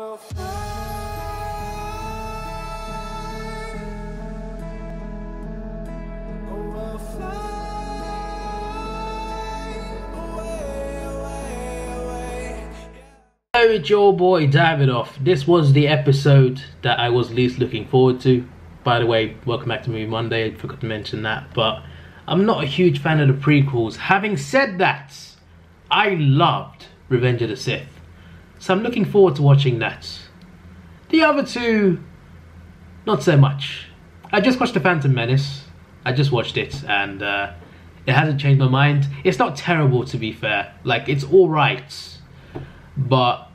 Hello, it's your boy Davidoff. This was the episode that I was least looking forward to. By the way, welcome back to Movie Monday. I forgot to mention that, but I'm not a huge fan of the prequels. Having said that, I loved Revenge of the Sith, so I'm looking forward to watching that. The other two, not so much. I just watched The Phantom Menace. I just watched it, and it hasn't changed my mind. It's not terrible, to be fair. Like, it's alright, but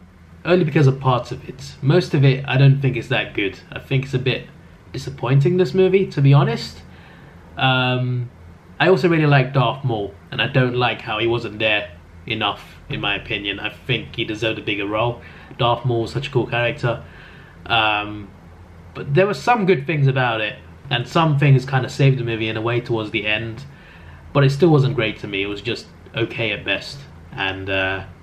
only because of parts of it. Most of it, I don't think it's that good. I think it's a bit disappointing, this movie, to be honest. I also really like Darth Maul, and I don't like how he wasn't there enough, in my opinion. I think he deserved a bigger role. Darth Maul is such a cool character. But there were some good things about it, and some things kind of saved the movie in a way towards the end, but it still wasn't great to me. It was just okay at best. And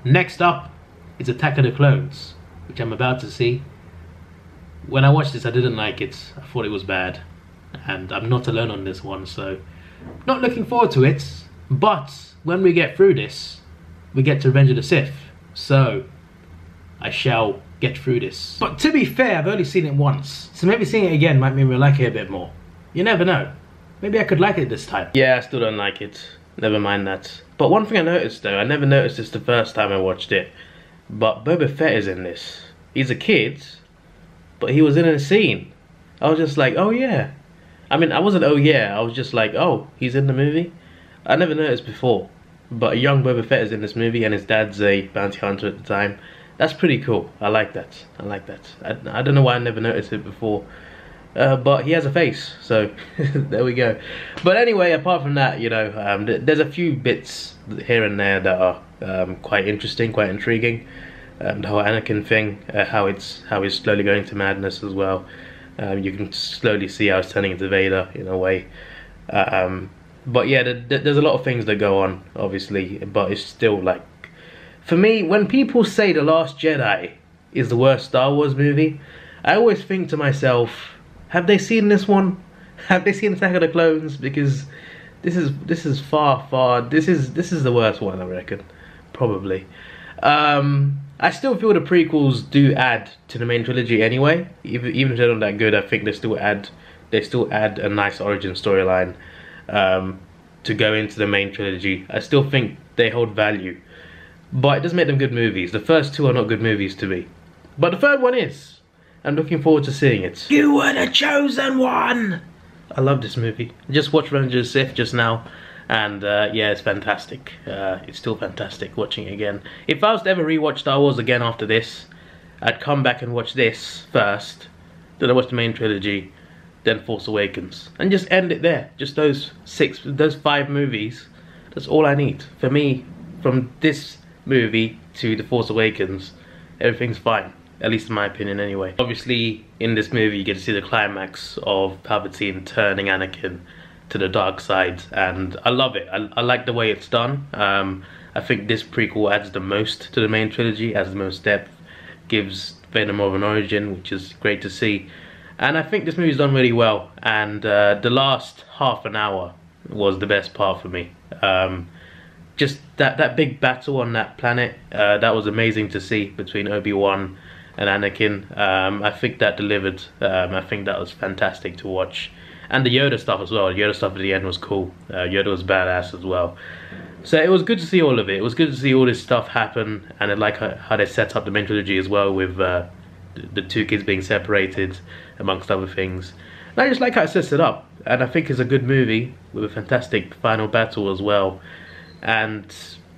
next up, it's Attack of the Clones, which I'm about to see. When I watched this, I didn't like it. I thought it was bad. And I'm not alone on this one, so not looking forward to it. But when we get through this, we get to Revenge of the Sith. So I shall get through this. But to be fair, I've only seen it once, so maybe seeing it again might make me like it a bit more. You never know. Maybe I could like it this time. Yeah, I still don't like it. Never mind that. But one thing I noticed though, I never noticed this the first time I watched it, but Boba Fett is in this. He's a kid, but he was in a scene. I was just like, oh yeah. I mean, I wasn't oh yeah, I was just like, oh, he's in the movie? I never noticed before. But a young Boba Fett is in this movie, and his dad's a bounty hunter at the time. That's pretty cool. I like that. I like that. I don't know why I never noticed it before. But he has a face, so there we go. But anyway, apart from that, you know, there's a few bits here and there that are quite interesting, quite intriguing. The whole Anakin thing, how he's slowly going to madness as well. You can slowly see how it's turning into Vader in a way. But yeah, there's a lot of things that go on, obviously, but it's still like, for me, when people say The Last Jedi is the worst Star Wars movie, I always think to myself, have they seen this one? Have they seen Attack of the Clones? Because this is far this is the worst one, I reckon, probably. I still feel the prequels do add to the main trilogy anyway. Even if they're not that good, I think they still add a nice origin storyline to go into the main trilogy. I still think they hold value, but it doesn't make them good movies. The first two are not good movies to me, but the third one is. I'm looking forward to seeing it. You were the chosen one! I love this movie. I just watched Revenge of the Sith just now, and yeah, it's fantastic. It's still fantastic watching it again. If I was to ever rewatch Star Wars again after this, I'd come back and watch this first, then I watch the main trilogy, then Force Awakens, and just end it there. Just those 5 movies. That's all I need. For me, from this movie to The Force Awakens, everything's fine. At least in my opinion anyway. Obviously, in this movie you get to see the climax of Palpatine turning Anakin to the dark side, and I love it. I like the way it's done. I think this prequel adds the most to the main trilogy, adds the most depth, gives Vader more of an origin, which is great to see. And I think this movie's done really well, and the last half an hour was the best part for me. Just that big battle on that planet, that was amazing to see between Obi-Wan and Anakin. I think that delivered. I think that was fantastic to watch, and the Yoda stuff as well. The Yoda stuff at the end was cool. Yoda was badass as well. So it was good to see all of it. It was good to see all this stuff happen, and I like how they set up the main trilogy as well, with the 2 kids being separated, amongst other things. And I just like how it sets it up, and I think it's a good movie with a fantastic final battle as well, and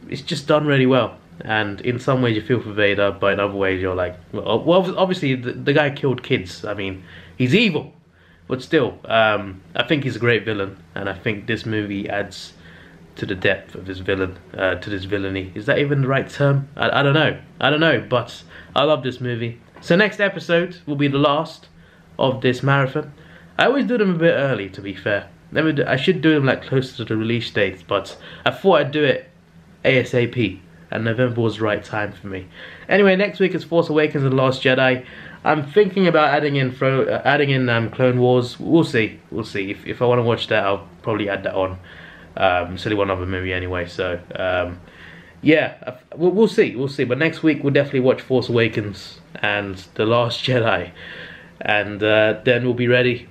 it's just done really well. And in some ways you feel for Vader, but in other ways you're like, well obviously the guy killed kids. I mean, he's evil, but still, I think he's a great villain, and I think this movie adds to the depth of this villain, to this villainy. Is that even the right term? I don't know, but I love this movie. So next episode will be the last of this marathon. I always do them a bit early, to be fair. I should do them like closer to the release dates, but I thought I'd do it ASAP. and November was the right time for me. Anyway, next week is Force Awakens and The Last Jedi. I'm thinking about adding in Clone Wars. We'll see. If I want to watch that, I'll probably add that on. It's only one other movie anyway, so yeah, we'll see. But next week we'll definitely watch Force Awakens and The Last Jedi, and then we'll be ready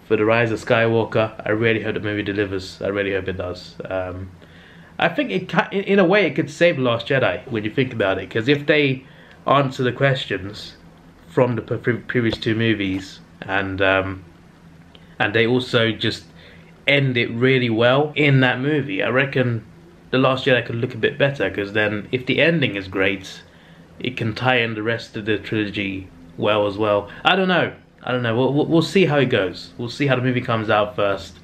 for The Rise of Skywalker. I really hope the movie delivers. I really hope it does. I think in a way it could save The Last Jedi when you think about it, because if they answer the questions from the previous two movies, and they also just end it really well in that movie, I reckon The Last Jedi could look a bit better, because then if the ending is great, it can tie in the rest of the trilogy well as well. I don't know. We'll see how it goes. We'll see how the movie comes out first,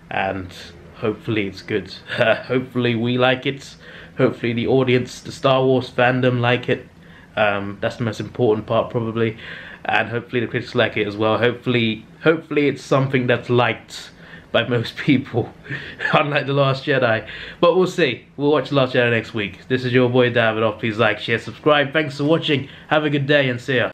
and hopefully it's good. Hopefully we like it. Hopefully the audience, the Star Wars fandom, like it. That's the most important part probably, and hopefully the critics like it as well. Hopefully it's something that's liked by most people, unlike The Last Jedi. But we'll see. We'll watch The Last Jedi next week. This is your boy Davidoff. Please like, share, subscribe. Thanks for watching. Have a good day and see ya.